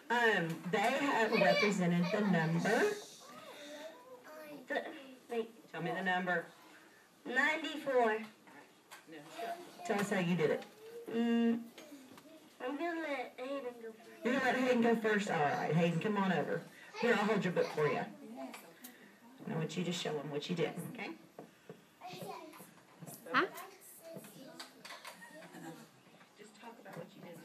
They have represented the number. Tell me the number. 94. No, tell us how you did it. I'm gonna let Hayden go first. You're gonna let Hayden go first? All right, Hayden, come on over. Here, I'll hold your book for you. I want you to show them what you did, okay? Huh? Just talk about what you did.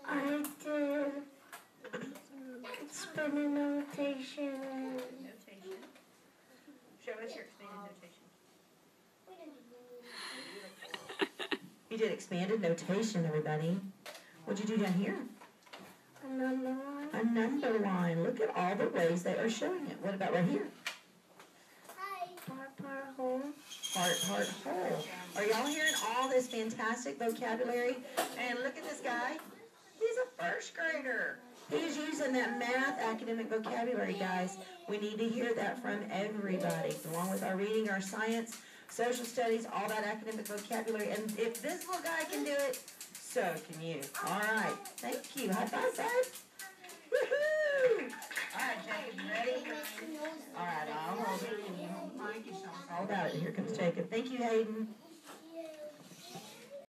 I did spinning notation. Notation. Show us your expanded notation. You did expanded notation, everybody. What'd you do down here? A number line. A number line. Look at all the ways they are showing it. What about right here? Part, whole. Part, whole. Are y'all hearing all this fantastic vocabulary? And look at this guy. He's a first grader. He's using that math academic vocabulary, guys. We need to hear that from everybody, along with our reading, our science, social studies, all that academic vocabulary. And if this little guy can do it, so can you. All right. Thank you. High five, bud. Woohoo! All right, Jacob, you ready? All right, I'll hold it. Can you hold mine? All about it. Here comes Jacob. Thank you, Hayden.